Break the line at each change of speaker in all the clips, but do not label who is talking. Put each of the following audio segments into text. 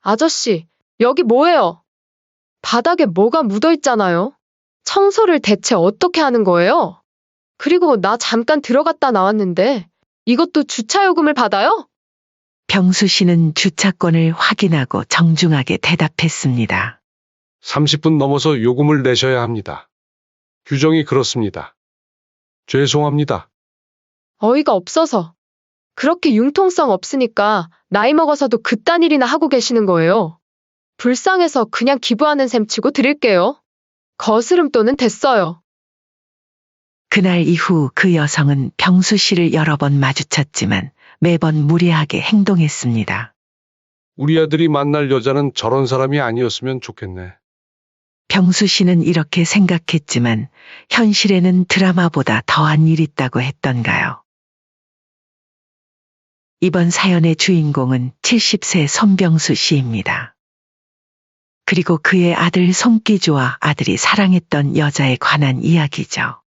아저씨, 여기 뭐예요? 바닥에 뭐가 묻어 있잖아요. 청소를 대체 어떻게 하는 거예요? 그리고 나 잠깐 들어갔다 나왔는데 이것도 주차 요금을 받아요?
병수 씨는 주차권을 확인하고 정중하게 대답했습니다.
30분 넘어서 요금을 내셔야 합니다. 규정이 그렇습니다. 죄송합니다.
어이가 없어서. 그렇게 융통성 없으니까 나이 먹어서도 그딴 일이나 하고 계시는 거예요. 불쌍해서 그냥 기부하는 셈 치고 드릴게요. 거스름돈은 됐어요.
그날 이후 그 여성은 병수 씨를 여러 번 마주쳤지만 매번 무례하게 행동했습니다.
우리 아들이 만날 여자는 저런 사람이 아니었으면 좋겠네.
병수 씨는 이렇게 생각했지만 현실에는 드라마보다 더한 일이 있다고 했던가요. 이번 사연의 주인공은 70세 손병수 씨입니다. 그리고 그의 아들 손기주와 아들이 사랑했던 여자에 관한 이야기죠.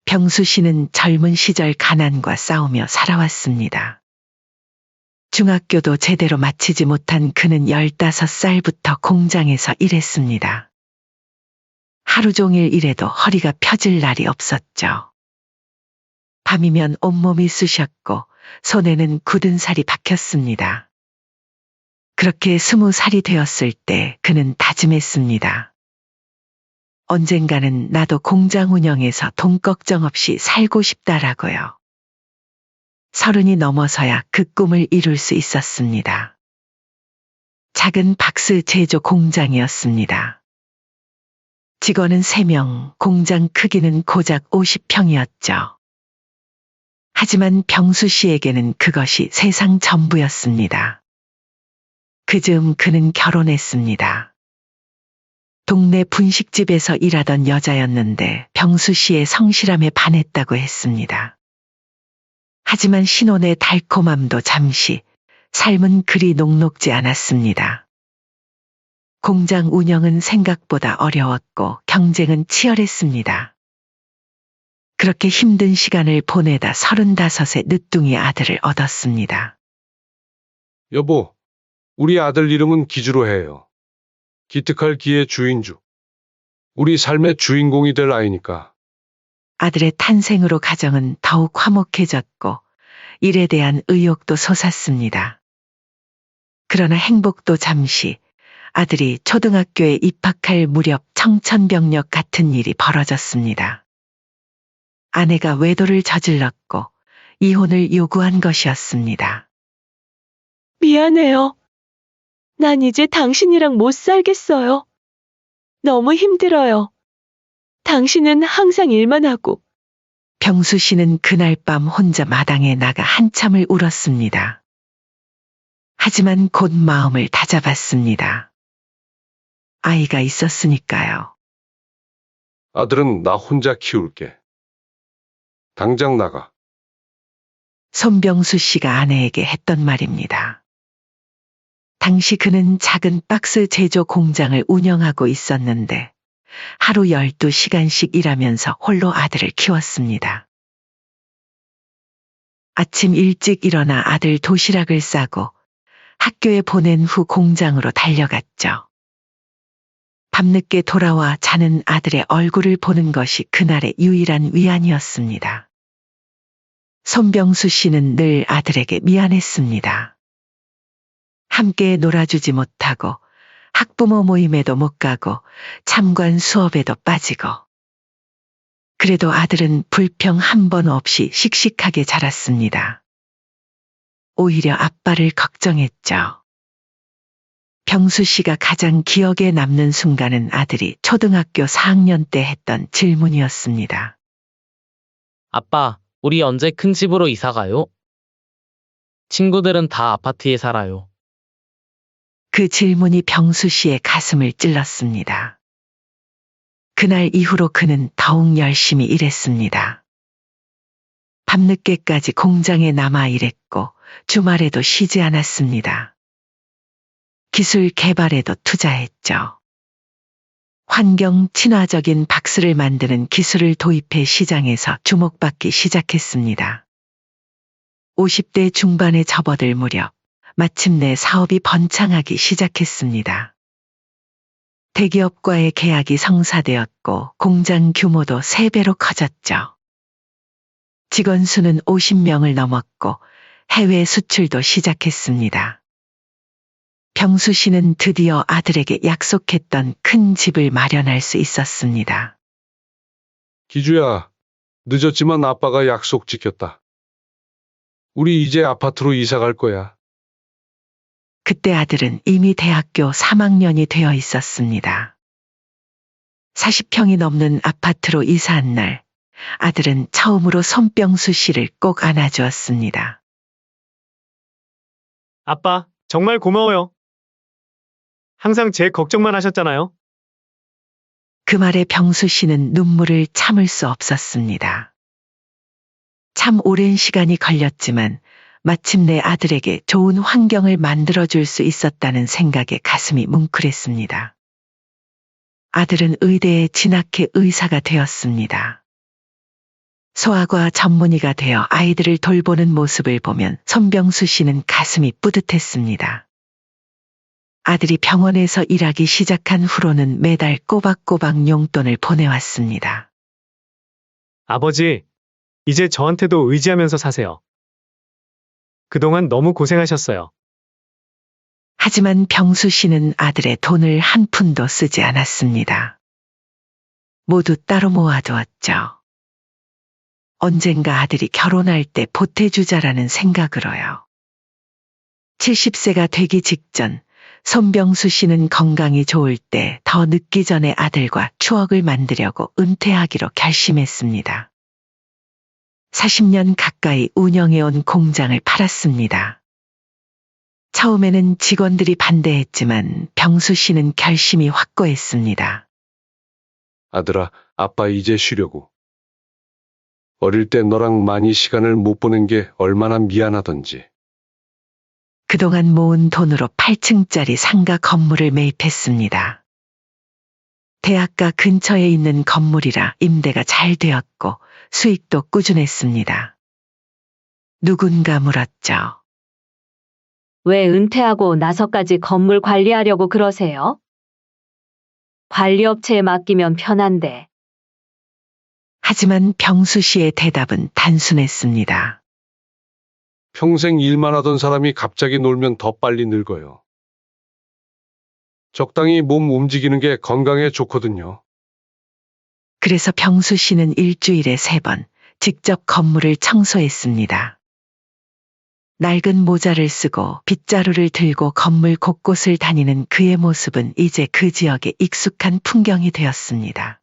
병수 씨는 젊은 시절 가난과 싸우며 살아왔습니다. 중학교도 제대로 마치지 못한 그는 15살부터 공장에서 일했습니다. 하루 종일 일해도 허리가 펴질 날이 없었죠. 밤이면 온몸이 쑤셨고 손에는 굳은 살이 박혔습니다. 그렇게 20살이 되었을 때 그는 다짐했습니다. 언젠가는 나도 공장 운영에서 돈 걱정 없이 살고 싶다라고요. 30이 넘어서야 그 꿈을 이룰 수 있었습니다. 작은 박스 제조 공장이었습니다. 직원은 3명, 공장 크기는 고작 50평이었죠. 하지만 병수 씨에게는 그것이 세상 전부였습니다. 그즈음 그는 결혼했습니다. 동네 분식집에서 일하던 여자였는데 병수 씨의 성실함에 반했다고 했습니다. 하지만 신혼의 달콤함도 잠시, 삶은 그리 녹록지 않았습니다. 공장 운영은 생각보다 어려웠고 경쟁은 치열했습니다. 그렇게 힘든 시간을 보내다 35의 늦둥이 아들을 얻었습니다.
여보, 우리 아들 이름은 기주로 해요. 기특할 기의 주인주. 우리 삶의 주인공이 될 아이니까.
아들의 탄생으로 가정은 더욱 화목해졌고 일에 대한 의욕도 솟았습니다. 그러나 행복도 잠시, 아들이 초등학교에 입학할 무렵 청천벽력 같은 일이 벌어졌습니다. 아내가 외도를 저질렀고 이혼을 요구한 것이었습니다.
미안해요. 난 이제 당신이랑 못 살겠어요. 너무 힘들어요. 당신은 항상 일만 하고.
병수 씨는 그날 밤 혼자 마당에 나가 한참을 울었습니다. 하지만 곧 마음을 다잡았습니다. 아이가 있었으니까요.
아들은 나 혼자 키울게. 당장 나가.
손병수 씨가 아내에게 했던 말입니다. 당시 그는 작은 박스 제조 공장을 운영하고 있었는데 하루 12시간씩 일하면서 홀로 아들을 키웠습니다. 아침 일찍 일어나 아들 도시락을 싸고 학교에 보낸 후 공장으로 달려갔죠. 밤늦게 돌아와 자는 아들의 얼굴을 보는 것이 그날의 유일한 위안이었습니다. 손병수 씨는 늘 아들에게 미안했습니다. 함께 놀아주지 못하고 학부모 모임에도 못 가고 참관 수업에도 빠지고. 그래도 아들은 불평 한 번 없이 씩씩하게 자랐습니다. 오히려 아빠를 걱정했죠. 병수 씨가 가장 기억에 남는 순간은 아들이 초등학교 4학년 때 했던 질문이었습니다.
아빠, 우리 언제 큰 집으로 이사 가요? 친구들은 다 아파트에 살아요.
그 질문이 병수 씨의 가슴을 찔렀습니다. 그날 이후로 그는 더욱 열심히 일했습니다. 밤늦게까지 공장에 남아 일했고 주말에도 쉬지 않았습니다. 기술 개발에도 투자했죠. 환경 친화적인 박스를 만드는 기술을 도입해 시장에서 주목받기 시작했습니다. 50대 중반에 접어들 무렵 마침내 사업이 번창하기 시작했습니다. 대기업과의 계약이 성사되었고 공장 규모도 3배로 커졌죠. 직원 수는 50명을 넘었고 해외 수출도 시작했습니다. 병수 씨는 드디어 아들에게 약속했던 큰 집을 마련할 수 있었습니다.
기주야, 늦었지만 아빠가 약속 지켰다. 우리 이제 아파트로 이사 갈 거야.
그때 아들은 이미 대학교 3학년이 되어 있었습니다. 40평이 넘는 아파트로 이사한 날, 아들은 처음으로 손병수 씨를 꼭 안아주었습니다.
아빠, 정말 고마워요. 항상 제 걱정만 하셨잖아요.
그 말에 병수 씨는 눈물을 참을 수 없었습니다. 참 오랜 시간이 걸렸지만 마침내 아들에게 좋은 환경을 만들어줄 수 있었다는 생각에 가슴이 뭉클했습니다. 아들은 의대에 진학해 의사가 되었습니다. 소아과 전문의가 되어 아이들을 돌보는 모습을 보면 손병수 씨는 가슴이 뿌듯했습니다. 아들이 병원에서 일하기 시작한 후로는 매달 꼬박꼬박 용돈을 보내왔습니다.
아버지, 이제 저한테도 의지하면서 사세요. 그동안 너무 고생하셨어요.
하지만 병수 씨는 아들의 돈을 한 푼도 쓰지 않았습니다. 모두 따로 모아두었죠. 언젠가 아들이 결혼할 때 보태주자라는 생각으로요. 70세가 되기 직전 손병수 씨는 건강이 좋을 때 더 늦기 전에 아들과 추억을 만들려고 은퇴하기로 결심했습니다. 40년 가까이 운영해온 공장을 팔았습니다. 처음에는 직원들이 반대했지만 병수 씨는 결심이 확고했습니다.
아들아, 아빠 이제 쉬려고. 어릴 때 너랑 많이 시간을 못 보낸 게 얼마나 미안하던지.
그동안 모은 돈으로 8층짜리 상가 건물을 매입했습니다. 대학가 근처에 있는 건물이라 임대가 잘 되었고 수익도 꾸준했습니다. 누군가 물었죠.
왜 은퇴하고 나서까지 건물 관리하려고 그러세요? 관리업체에 맡기면 편한데.
하지만 병수 씨의 대답은 단순했습니다.
평생 일만 하던 사람이 갑자기 놀면 더 빨리 늙어요. 적당히 몸 움직이는 게 건강에 좋거든요.
그래서 병수 씨는 일주일에 3번 직접 건물을 청소했습니다. 낡은 모자를 쓰고 빗자루를 들고 건물 곳곳을 다니는 그의 모습은 이제 그 지역의 익숙한 풍경이 되었습니다.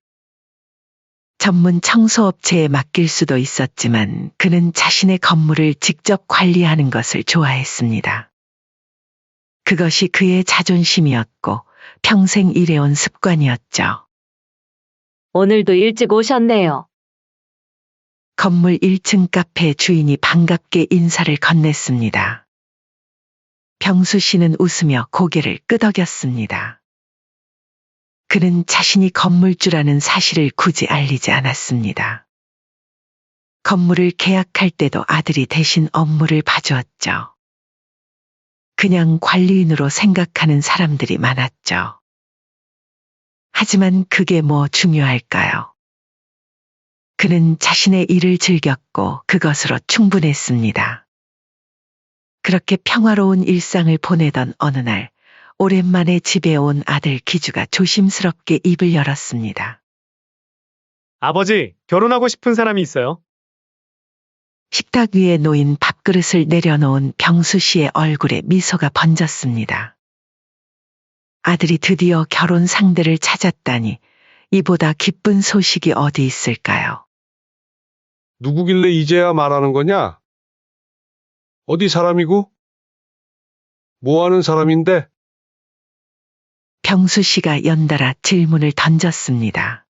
전문 청소업체에 맡길 수도 있었지만 그는 자신의 건물을 직접 관리하는 것을 좋아했습니다. 그것이 그의 자존심이었고 평생 일해온 습관이었죠.
오늘도 일찍 오셨네요.
건물 1층 카페 주인이 반갑게 인사를 건넸습니다. 병수 씨는 웃으며 고개를 끄덕였습니다. 그는 자신이 건물주라는 사실을 굳이 알리지 않았습니다. 건물을 계약할 때도 아들이 대신 업무를 봐주었죠. 그냥 관리인으로 생각하는 사람들이 많았죠. 하지만 그게 뭐 중요할까요? 그는 자신의 일을 즐겼고 그것으로 충분했습니다. 그렇게 평화로운 일상을 보내던 어느 날, 오랜만에 집에 온 아들 기주가 조심스럽게 입을 열었습니다.
아버지, 결혼하고 싶은 사람이 있어요.
식탁 위에 놓인 밥그릇을 내려놓은 병수 씨의 얼굴에 미소가 번졌습니다. 아들이 드디어 결혼 상대를 찾았다니 이보다 기쁜 소식이 어디 있을까요?
누구길래 이제야 말하는 거냐? 어디 사람이고? 뭐 하는 사람인데?
병수 씨가 연달아 질문을 던졌습니다.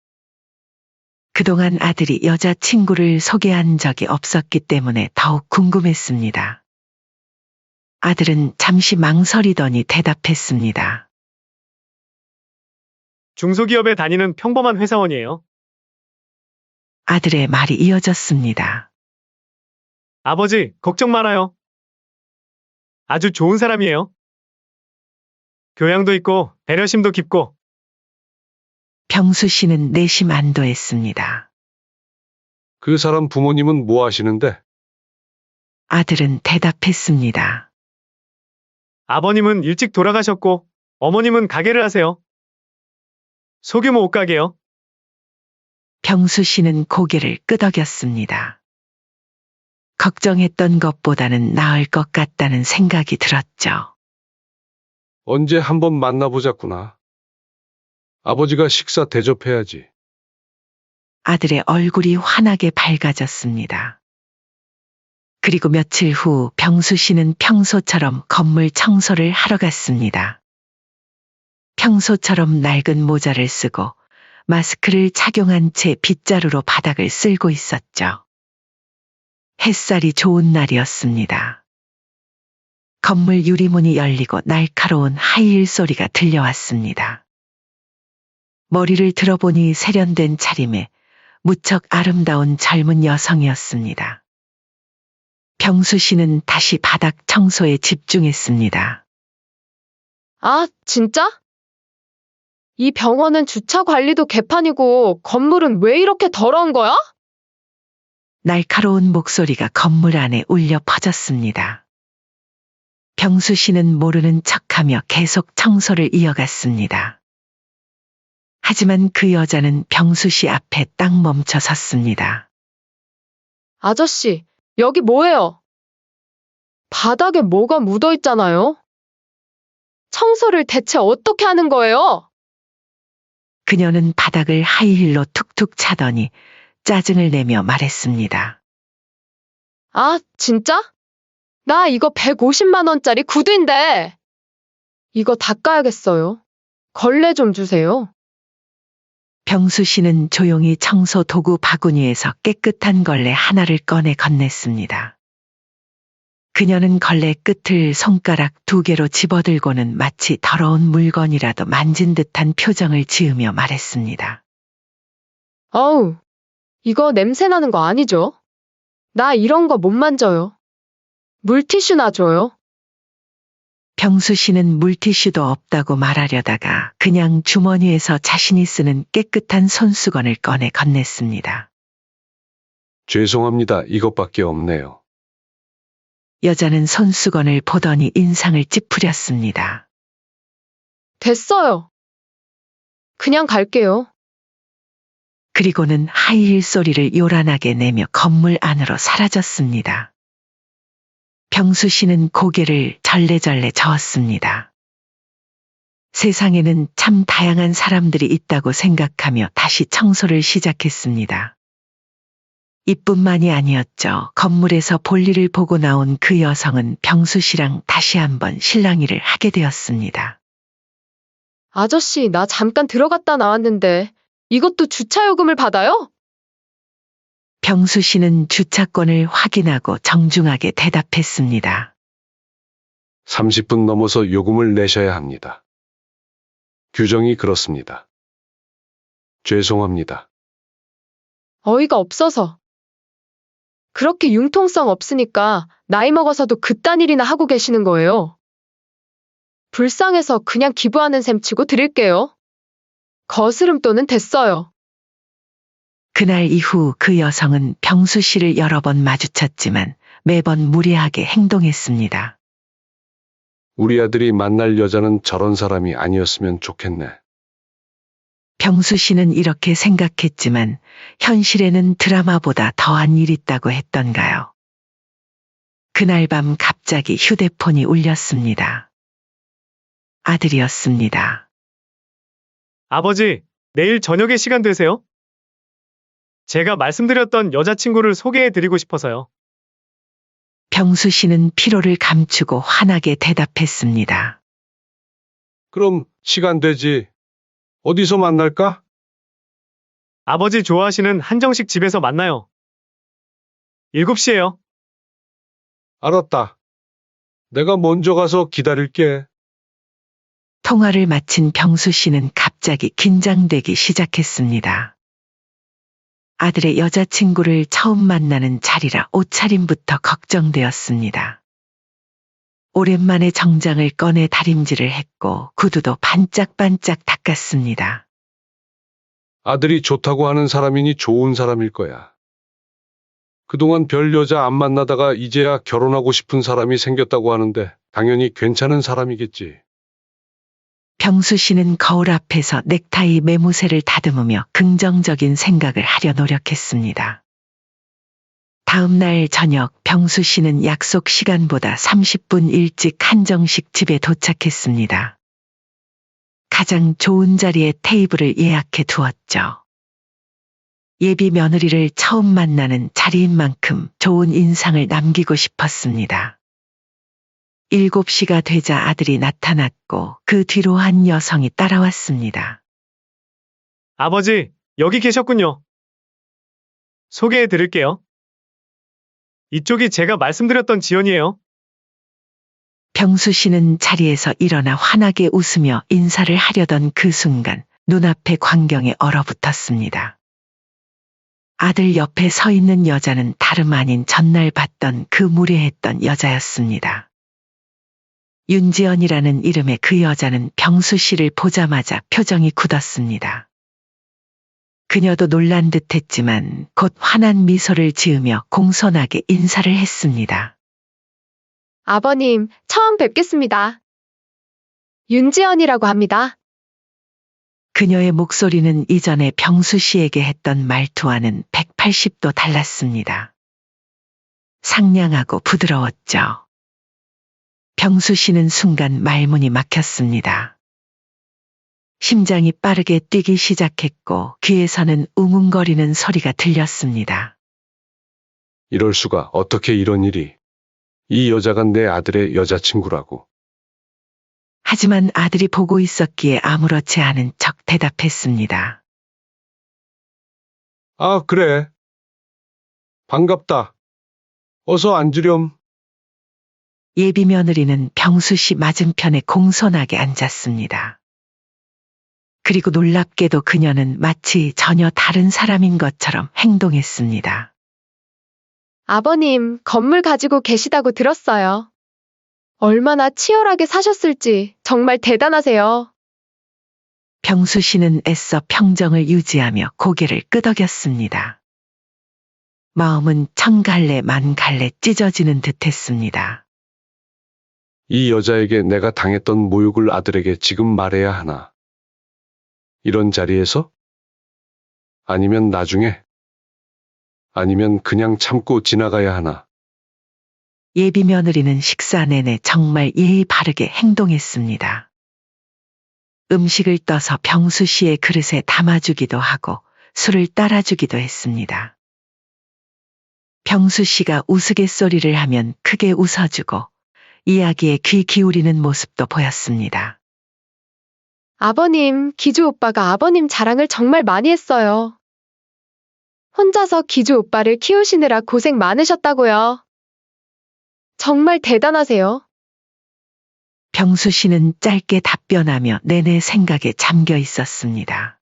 그동안 아들이 여자친구를 소개한 적이 없었기 때문에 더욱 궁금했습니다. 아들은 잠시 망설이더니 대답했습니다.
중소기업에 다니는 평범한 회사원이에요.
아들의 말이 이어졌습니다.
아버지, 걱정 말아요. 아주 좋은 사람이에요. 교양도 있고 배려심도 깊고.
병수 씨는 내심 안도했습니다.
그 사람 부모님은 뭐 하시는데?
아들은 대답했습니다.
아버님은 일찍 돌아가셨고 어머님은 가게를 하세요. 소규모 옷가게요.
병수 씨는 고개를 끄덕였습니다. 걱정했던 것보다는 나을 것 같다는 생각이 들었죠.
언제 한번 만나보자꾸나. 아버지가 식사 대접해야지.
아들의 얼굴이 환하게 밝아졌습니다. 그리고 며칠 후 병수 씨는 평소처럼 건물 청소를 하러 갔습니다. 평소처럼 낡은 모자를 쓰고 마스크를 착용한 채 빗자루로 바닥을 쓸고 있었죠. 햇살이 좋은 날이었습니다. 건물 유리문이 열리고 날카로운 하이힐 소리가 들려왔습니다. 머리를 들어보니 세련된 차림에 무척 아름다운 젊은 여성이었습니다. 병수 씨는 다시 바닥 청소에 집중했습니다.
아, 진짜? 이 병원은 주차 관리도 개판이고 건물은 왜 이렇게 더러운 거야?
날카로운 목소리가 건물 안에 울려 퍼졌습니다. 병수 씨는 모르는 척하며 계속 청소를 이어갔습니다. 하지만 그 여자는 병수 씨 앞에 딱 멈춰 섰습니다.
아저씨, 여기 뭐예요? 바닥에 뭐가 묻어 있잖아요? 청소를 대체 어떻게 하는 거예요?
그녀는 바닥을 하이힐로 툭툭 차더니 짜증을 내며 말했습니다.
아, 진짜? 나 이거 150만 원짜리 구두인데. 이거 닦아야겠어요. 걸레 좀 주세요.
병수 씨는 조용히 청소 도구 바구니에서 깨끗한 걸레 하나를 꺼내 건넸습니다. 그녀는 걸레 끝을 손가락 2개로 집어들고는 마치 더러운 물건이라도 만진 듯한 표정을 지으며 말했습니다.
어우, 이거 냄새 나는 거 아니죠? 나 이런 거 못 만져요. 물티슈나 줘요.
병수 씨는 물티슈도 없다고 말하려다가 그냥 주머니에서 자신이 쓰는 깨끗한 손수건을 꺼내 건넸습니다.
죄송합니다. 이것밖에 없네요.
여자는 손수건을 보더니 인상을 찌푸렸습니다.
됐어요. 그냥 갈게요.
그리고는 하이힐 소리를 요란하게 내며 건물 안으로 사라졌습니다. 병수 씨는 고개를 절레절레 저었습니다. 세상에는 참 다양한 사람들이 있다고 생각하며 다시 청소를 시작했습니다. 이뿐만이 아니었죠. 건물에서 볼일을 보고 나온 그 여성은 병수 씨랑 다시 한번 실랑이를 하게 되었습니다.
아저씨, 나 잠깐 들어갔다 나왔는데 이것도 주차요금을 받아요?
병수 씨는 주차권을 확인하고 정중하게 대답했습니다.
30분 넘어서 요금을 내셔야 합니다. 규정이 그렇습니다. 죄송합니다.
어이가 없어서. 그렇게 융통성 없으니까 나이 먹어서도 그딴 일이나 하고 계시는 거예요. 불쌍해서 그냥 기부하는 셈 치고 드릴게요. 거스름돈은 됐어요.
그날 이후 그 여성은 병수 씨를 여러 번 마주쳤지만 매번 무례하게 행동했습니다.
우리 아들이 만날 여자는 저런 사람이 아니었으면 좋겠네.
병수 씨는 이렇게 생각했지만 현실에는 드라마보다 더한 일이 있다고 했던가요? 그날 밤 갑자기 휴대폰이 울렸습니다. 아들이었습니다.
아버지, 내일 저녁에 시간 되세요? 제가 말씀드렸던 여자친구를 소개해드리고 싶어서요.
병수 씨는 피로를 감추고 환하게 대답했습니다.
그럼 시간 되지. 어디서 만날까?
아버지 좋아하시는 한정식 집에서 만나요. 7시에요.
알았다. 내가 먼저 가서 기다릴게.
통화를 마친 병수 씨는 갑자기 긴장되기 시작했습니다. 아들의 여자친구를 처음 만나는 자리라 옷차림부터 걱정되었습니다. 오랜만에 정장을 꺼내 다림질을 했고 구두도 반짝반짝 닦았습니다.
아들이 좋다고 하는 사람이니 좋은 사람일 거야. 그동안 별 여자 안 만나다가 이제야 결혼하고 싶은 사람이 생겼다고 하는데 당연히 괜찮은 사람이겠지.
병수 씨는 거울 앞에서 넥타이 매무새를 다듬으며 긍정적인 생각을 하려 노력했습니다. 다음 날 저녁 병수 씨는 약속 시간보다 30분 일찍 한정식 집에 도착했습니다. 가장 좋은 자리에 테이블을 예약해 두었죠. 예비 며느리를 처음 만나는 자리인 만큼 좋은 인상을 남기고 싶었습니다. 7시가 되자 아들이 나타났고 그 뒤로 한 여성이 따라왔습니다.
아버지, 여기 계셨군요. 소개해 드릴게요. 이쪽이 제가 말씀드렸던 지연이에요.
병수 씨는 자리에서 일어나 환하게 웃으며 인사를 하려던 그 순간 눈앞의 광경에 얼어붙었습니다. 아들 옆에 서 있는 여자는 다름 아닌 전날 봤던 그 무례했던 여자였습니다. 윤지연이라는 이름의 그 여자는 병수 씨를 보자마자 표정이 굳었습니다. 그녀도 놀란 듯했지만 곧 환한 미소를 지으며 공손하게 인사를 했습니다.
아버님, 처음 뵙겠습니다. 윤지연이라고 합니다.
그녀의 목소리는 이전에 병수 씨에게 했던 말투와는 180도 달랐습니다. 상냥하고 부드러웠죠. 병수 씨는 순간 말문이 막혔습니다. 심장이 빠르게 뛰기 시작했고 귀에서는 웅웅거리는 소리가 들렸습니다.
이럴 수가 어떻게 이런 일이. 이 여자가 내 아들의 여자친구라고.
하지만 아들이 보고 있었기에 아무렇지 않은 척 대답했습니다.
아, 그래. 반갑다. 어서 앉으렴.
예비 며느리는 병수 씨 맞은편에 공손하게 앉았습니다. 그리고 놀랍게도 그녀는 마치 전혀 다른 사람인 것처럼 행동했습니다.
아버님, 건물 가지고 계시다고 들었어요. 얼마나 치열하게 사셨을지 정말 대단하세요.
병수 씨는 애써 평정을 유지하며 고개를 끄덕였습니다. 마음은 천 갈래 만 갈래 찢어지는 듯했습니다.
이 여자에게 내가 당했던 모욕을 아들에게 지금 말해야 하나. 이런 자리에서? 아니면 나중에? 아니면 그냥 참고 지나가야 하나.
예비 며느리는 식사 내내 정말 예의 바르게 행동했습니다. 음식을 떠서 병수 씨의 그릇에 담아주기도 하고 술을 따라주기도 했습니다. 병수 씨가 우스갯소리를 하면 크게 웃어주고 이야기에 귀 기울이는 모습도 보였습니다.
아버님, 기주 오빠가 아버님 자랑을 정말 많이 했어요. 혼자서 기주 오빠를 키우시느라 고생 많으셨다고요. 정말 대단하세요.
병수 씨는 짧게 답변하며 내내 생각에 잠겨 있었습니다.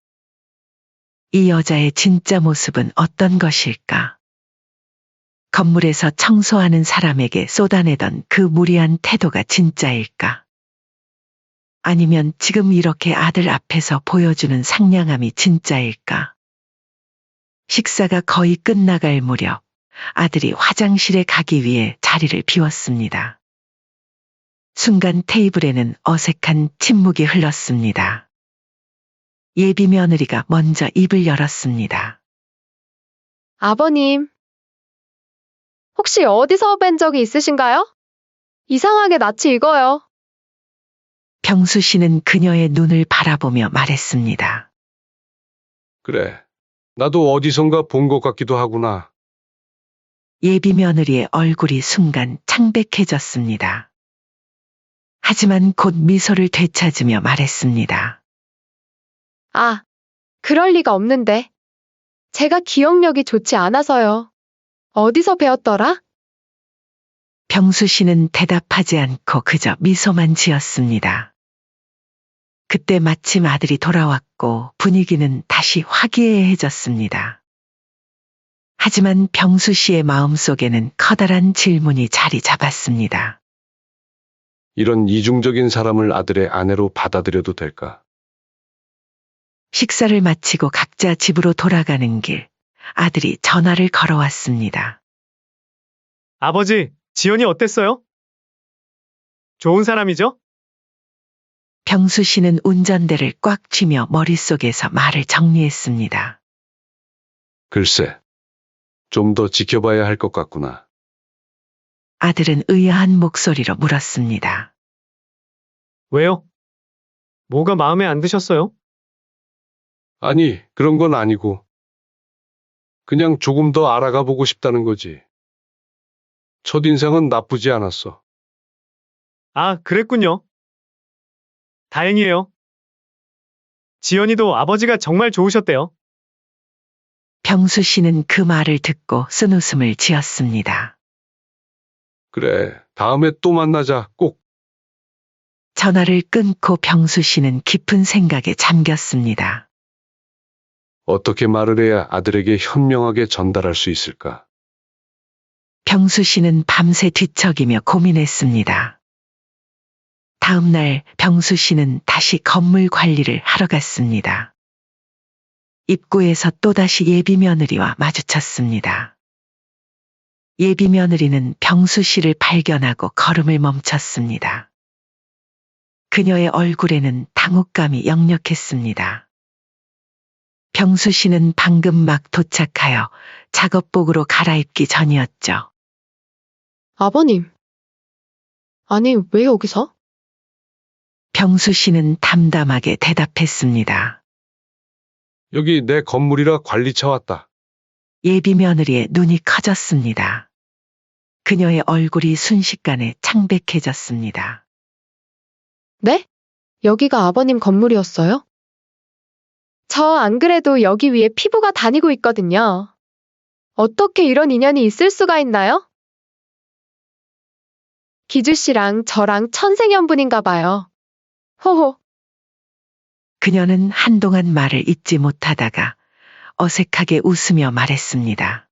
이 여자의 진짜 모습은 어떤 것일까? 건물에서 청소하는 사람에게 쏟아내던 그 무리한 태도가 진짜일까? 아니면 지금 이렇게 아들 앞에서 보여주는 상냥함이 진짜일까? 식사가 거의 끝나갈 무렵 아들이 화장실에 가기 위해 자리를 비웠습니다. 순간 테이블에는 어색한 침묵이 흘렀습니다. 예비 며느리가 먼저 입을 열었습니다.
아버님, 혹시 어디서 뵌 적이 있으신가요? 이상하게 낯이 익어요.
병수 씨는 그녀의 눈을 바라보며 말했습니다.
그래. 나도 어디선가 본 것 같기도 하구나.
예비 며느리의 얼굴이 순간 창백해졌습니다. 하지만 곧 미소를 되찾으며 말했습니다.
아, 그럴 리가 없는데. 제가 기억력이 좋지 않아서요. 어디서 배웠더라?
병수 씨는 대답하지 않고 그저 미소만 지었습니다. 그때 마침 아들이 돌아왔고 분위기는 다시 화기애애해졌습니다. 하지만 병수 씨의 마음속에는 커다란 질문이 자리 잡았습니다.
이런 이중적인 사람을 아들의 아내로 받아들여도 될까?
식사를 마치고 각자 집으로 돌아가는 길, 아들이 전화를 걸어왔습니다.
아버지, 지연이 어땠어요? 좋은 사람이죠?
병수 씨는 운전대를 꽉 쥐며 머릿속에서 말을 정리했습니다.
글쎄, 좀 더 지켜봐야 할 것 같구나.
아들은 의아한 목소리로 물었습니다.
왜요? 뭐가 마음에 안 드셨어요?
아니, 그런 건 아니고. 그냥 조금 더 알아가 보고 싶다는 거지. 첫인상은 나쁘지 않았어.
아, 그랬군요. 다행이에요. 지연이도 아버지가 정말 좋으셨대요.
병수 씨는 그 말을 듣고 쓴웃음을 지었습니다.
그래, 다음에 또 만나자, 꼭.
전화를 끊고 병수 씨는 깊은 생각에 잠겼습니다.
어떻게 말을 해야 아들에게 현명하게 전달할 수 있을까?
병수 씨는 밤새 뒤척이며 고민했습니다. 다음 날 병수 씨는 다시 건물 관리를 하러 갔습니다. 입구에서 또다시 예비 며느리와 마주쳤습니다. 예비 며느리는 병수 씨를 발견하고 걸음을 멈췄습니다. 그녀의 얼굴에는 당혹감이 역력했습니다. 병수 씨는 방금 막 도착하여 작업복으로 갈아입기 전이었죠.
아버님. 아니, 왜 여기서?
병수 씨는 담담하게 대답했습니다.
여기 내 건물이라 관리차 왔다.
예비 며느리의 눈이 커졌습니다. 그녀의 얼굴이 순식간에 창백해졌습니다.
네? 여기가 아버님 건물이었어요? 저 안 그래도 여기 위에 피부가 다니고 있거든요. 어떻게 이런 인연이 있을 수가 있나요? 기주 씨랑 저랑 천생연분인가 봐요. 호호.
그녀는 한동안 말을 잇지 못하다가 어색하게 웃으며 말했습니다.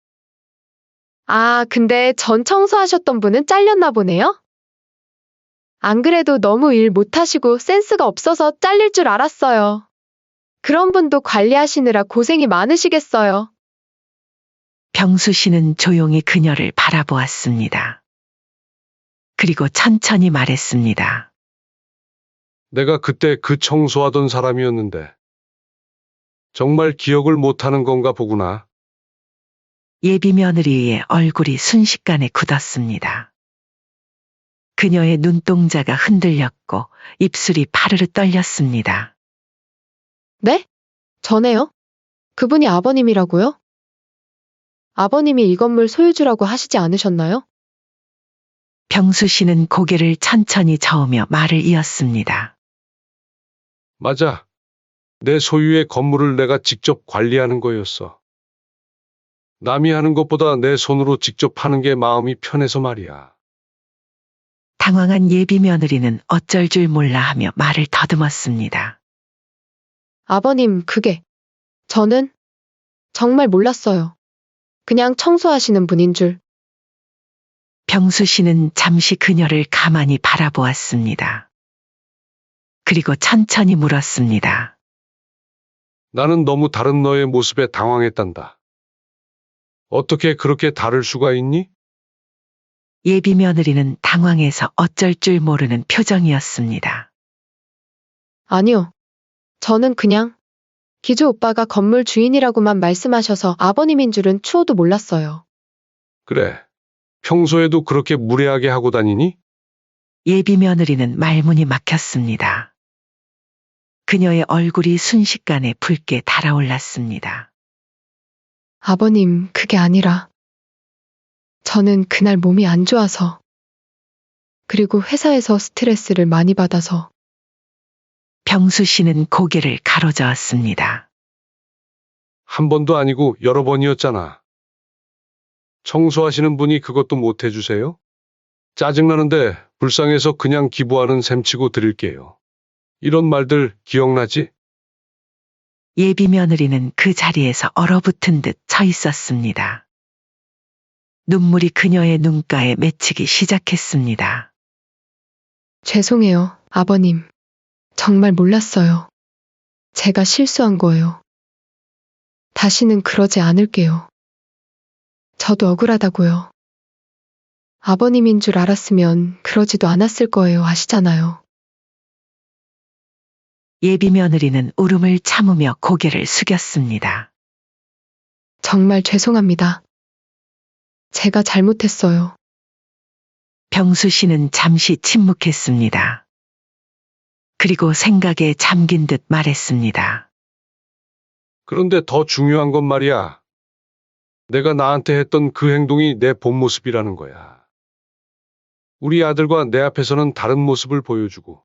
아, 근데 전 청소하셨던 분은 잘렸나 보네요? 안 그래도 너무 일 못하시고 센스가 없어서 잘릴 줄 알았어요. 그런 분도 관리하시느라 고생이 많으시겠어요.
병수 씨는 조용히 그녀를 바라보았습니다. 그리고 천천히 말했습니다.
내가 그때 그 청소하던 사람이었는데. 정말 기억을 못하는 건가 보구나.
예비 며느리의 얼굴이 순식간에 굳었습니다. 그녀의 눈동자가 흔들렸고 입술이 파르르 떨렸습니다.
네? 전에요? 그분이 아버님이라고요? 아버님이 이 건물 소유주라고 하시지 않으셨나요?
병수 씨는 고개를 천천히 저으며 말을 이었습니다.
맞아. 내 소유의 건물을 내가 직접 관리하는 거였어. 남이 하는 것보다 내 손으로 직접 하는 게 마음이 편해서 말이야.
당황한 예비 며느리는 어쩔 줄 몰라 하며 말을 더듬었습니다.
아버님, 저는 정말 몰랐어요. 그냥 청소하시는 분인 줄.
병수 씨는 잠시 그녀를 가만히 바라보았습니다. 그리고 천천히 물었습니다.
나는 너무 다른 너의 모습에 당황했단다. 어떻게 그렇게 다를 수가 있니?
예비 며느리는 당황해서 어쩔 줄 모르는 표정이었습니다.
아니요. 저는 그냥 기주 오빠가 건물 주인이라고만 말씀하셔서 아버님인 줄은 추호도 몰랐어요.
그래. 평소에도 그렇게 무례하게 하고 다니니?
예비 며느리는 말문이 막혔습니다. 그녀의 얼굴이 순식간에 붉게 달아올랐습니다.
아버님, 그게 아니라 저는 그날 몸이 안 좋아서 그리고 회사에서 스트레스를 많이 받아서
병수 씨는 고개를 가로저었습니다.
한 번도 아니고 여러 번이었잖아. 청소하시는 분이 그것도 못 해주세요? 짜증나는데 불쌍해서 그냥 기부하는 셈치고 드릴게요. 이런 말들 기억나지?
예비 며느리는 그 자리에서 얼어붙은 듯 서 있었습니다. 눈물이 그녀의 눈가에 맺히기 시작했습니다.
죄송해요, 아버님. 정말 몰랐어요. 제가 실수한 거예요. 다시는 그러지 않을게요. 저도 억울하다고요. 아버님인 줄 알았으면 그러지도 않았을 거예요, 아시잖아요.
예비 며느리는 울음을 참으며 고개를 숙였습니다.
정말 죄송합니다. 제가 잘못했어요.
병수 씨는 잠시 침묵했습니다. 그리고 생각에 잠긴 듯 말했습니다.
그런데 더 중요한 건 말이야. 내가 나한테 했던 그 행동이 내 본 모습이라는 거야. 우리 아들과 내 앞에서는 다른 모습을 보여주고.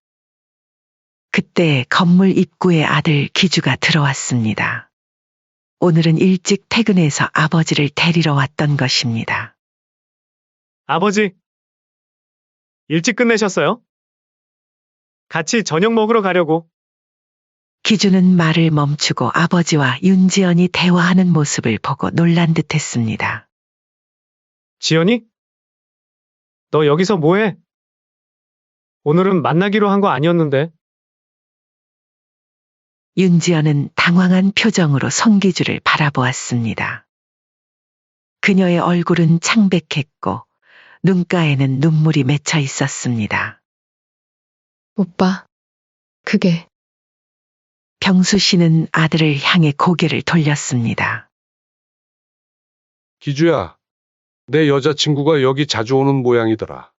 그때 건물 입구에 아들 기주가 들어왔습니다. 오늘은 일찍 퇴근해서 아버지를 데리러 왔던 것입니다.
아버지, 일찍 끝내셨어요? 같이 저녁 먹으러 가려고.
기주는 말을 멈추고 아버지와 윤지연이 대화하는 모습을 보고 놀란 듯 했습니다.
지연이? 너 여기서 뭐해? 오늘은 만나기로 한 거 아니었는데.
윤지연은 당황한 표정으로 손기주를 바라보았습니다. 그녀의 얼굴은 창백했고 눈가에는 눈물이 맺혀 있었습니다.
오빠, 그게
병수 씨는 아들을 향해 고개를 돌렸습니다.
기주야, 내 여자친구가 여기 자주 오는 모양이더라.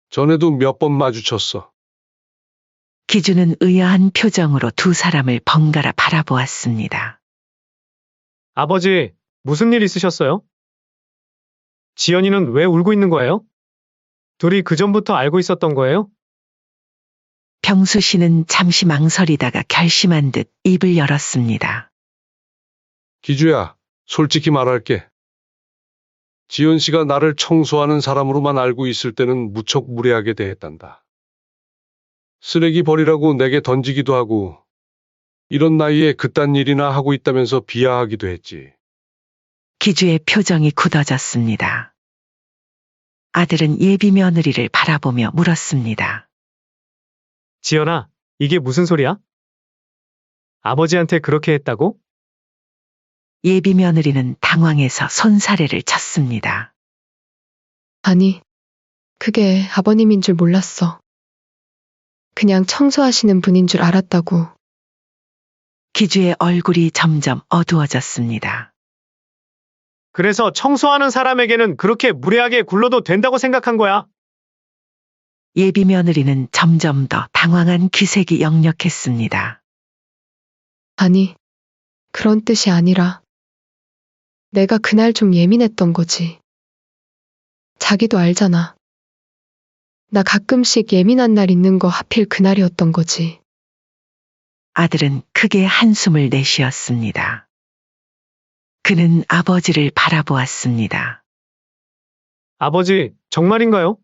전에도 몇 번 마주쳤어.
기주는 의아한 표정으로 두 사람을 번갈아 바라보았습니다.
아버지, 무슨 일 있으셨어요? 지연이는 왜 울고 있는 거예요? 둘이 그전부터 알고 있었던 거예요?
병수 씨는 잠시 망설이다가 결심한 듯 입을 열었습니다.
기주야, 솔직히 말할게. 지연 씨가 나를 청소하는 사람으로만 알고 있을 때는 무척 무례하게 대했단다. 쓰레기 버리라고 내게 던지기도 하고, 이런 나이에 그딴 일이나 하고 있다면서 비하하기도 했지.
기주의 표정이 굳어졌습니다. 아들은 예비 며느리를 바라보며 물었습니다.
지연아, 이게 무슨 소리야? 아버지한테 그렇게 했다고?
예비 며느리는 당황해서 손사래를 쳤습니다.
아니, 그게 아버님인 줄 몰랐어. 그냥 청소하시는 분인 줄 알았다고.
기주의 얼굴이 점점 어두워졌습니다.
그래서 청소하는 사람에게는 그렇게 무례하게 굴러도 된다고 생각한 거야.
예비 며느리는 점점 더 당황한 기색이 역력했습니다.
아니, 그런 뜻이 아니라 내가 그날 좀 예민했던 거지. 자기도 알잖아. 나 가끔씩 예민한 날 있는 거 하필 그날이었던 거지.
아들은 크게 한숨을 내쉬었습니다. 그는 아버지를 바라보았습니다.
아버지, 정말인가요?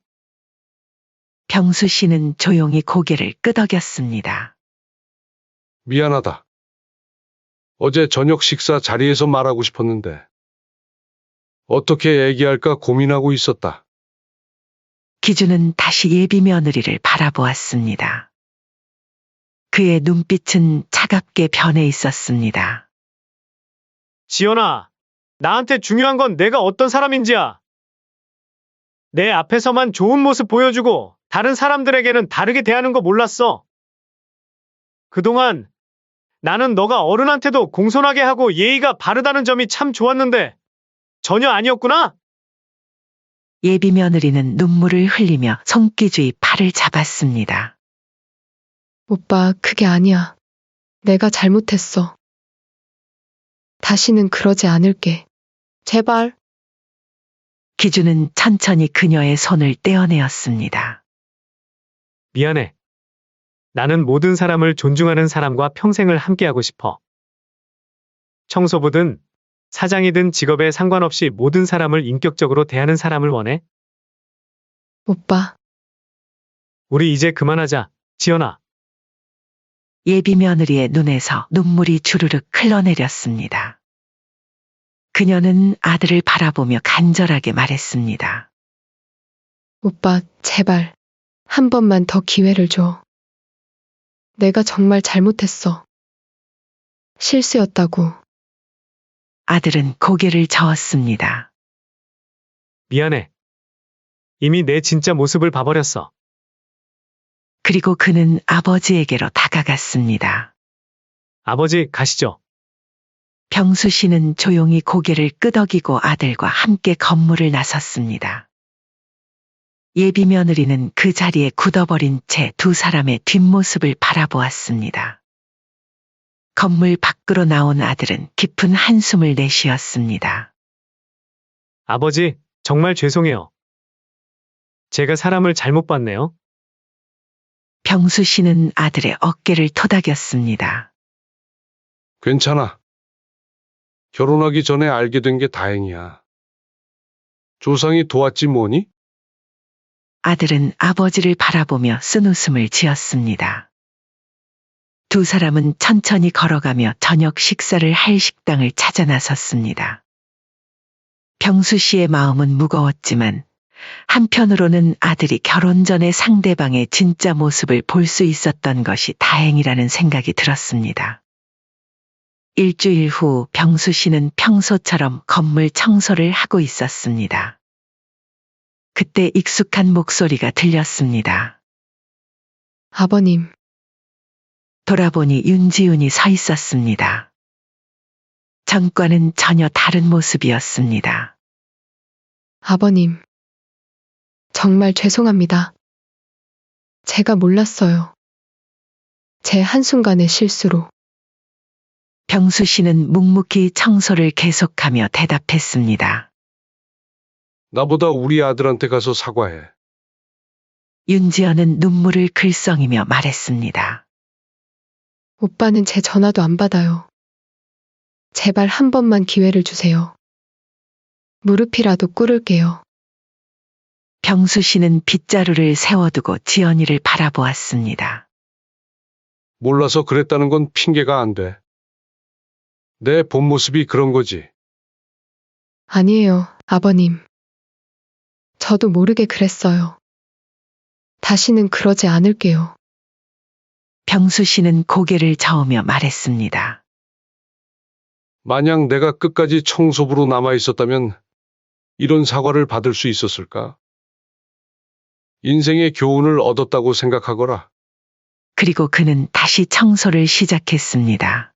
병수 씨는 조용히 고개를 끄덕였습니다.
미안하다. 어제 저녁 식사 자리에서 말하고 싶었는데, 어떻게 얘기할까 고민하고 있었다.
기주는 다시 예비 며느리를 바라보았습니다. 그의 눈빛은 차갑게 변해 있었습니다.
지연아, 나한테 중요한 건 내가 어떤 사람인지야. 내 앞에서만 좋은 모습 보여주고 다른 사람들에게는 다르게 대하는 거 몰랐어. 그동안 나는 너가 어른한테도 공손하게 하고 예의가 바르다는 점이 참 좋았는데 전혀 아니었구나?
예비 며느리는 눈물을 흘리며 손기주의 팔을 잡았습니다.
오빠, 그게 아니야. 내가 잘못했어. 다시는 그러지 않을게. 제발.
기주는 천천히 그녀의 손을 떼어내었습니다.
미안해. 나는 모든 사람을 존중하는 사람과 평생을 함께하고 싶어. 청소부든 사장이든 직업에 상관없이 모든 사람을 인격적으로 대하는 사람을 원해.
오빠,
우리 이제 그만하자, 지연아.
예비 며느리의 눈에서 눈물이 주르륵 흘러내렸습니다. 그녀는 아들을 바라보며 간절하게 말했습니다.
오빠, 제발. 한 번만 더 기회를 줘. 내가 정말 잘못했어. 실수였다고.
아들은 고개를 저었습니다.
미안해. 이미 내 진짜 모습을 봐버렸어.
그리고 그는 아버지에게로 다가갔습니다.
아버지, 가시죠.
병수 씨는 조용히 고개를 끄덕이고 아들과 함께 건물을 나섰습니다. 예비 며느리는 그 자리에 굳어버린 채 두 사람의 뒷모습을 바라보았습니다. 건물 밖으로 나온 아들은 깊은 한숨을 내쉬었습니다.
아버지, 정말 죄송해요. 제가 사람을 잘못 봤네요.
병수 씨는 아들의 어깨를 토닥였습니다.
괜찮아. 결혼하기 전에 알게 된 게 다행이야. 조상이 도왔지 뭐니?
아들은 아버지를 바라보며 쓴웃음을 지었습니다. 두 사람은 천천히 걸어가며 저녁 식사를 할 식당을 찾아 나섰습니다. 병수 씨의 마음은 무거웠지만 한편으로는 아들이 결혼 전에 상대방의 진짜 모습을 볼 수 있었던 것이 다행이라는 생각이 들었습니다. 일주일 후 병수 씨는 평소처럼 건물 청소를 하고 있었습니다. 그때 익숙한 목소리가 들렸습니다.
아버님,
돌아보니 윤지훈이 서 있었습니다. 전과는 전혀 다른 모습이었습니다.
아버님. 정말 죄송합니다. 제가 몰랐어요. 제 한순간의 실수로.
병수 씨는 묵묵히 청소를 계속하며 대답했습니다.
나보다 우리 아들한테 가서 사과해.
윤지연은 눈물을 글썽이며 말했습니다.
오빠는 제 전화도 안 받아요. 제발 한 번만 기회를 주세요. 무릎이라도 꿇을게요.
병수 씨는 빗자루를 세워두고 지연이를 바라보았습니다.
몰라서 그랬다는 건 핑계가 안 돼. 내 본 모습이 그런 거지.
아니에요, 아버님. 저도 모르게 그랬어요. 다시는 그러지 않을게요.
병수 씨는 고개를 저으며 말했습니다.
만약 내가 끝까지 청소부로 남아 있었다면 이런 사과를 받을 수 있었을까? 인생의 교훈을 얻었다고 생각하거라.
그리고 그는 다시 청소를 시작했습니다.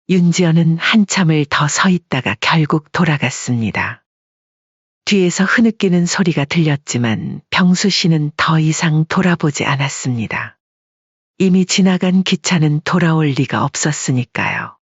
윤지연은 한참을 더 서 있다가 결국 돌아갔습니다. 뒤에서 흐느끼는 소리가 들렸지만 병수 씨는 더 이상 돌아보지 않았습니다. 이미 지나간 기차는 돌아올 리가 없었으니까요.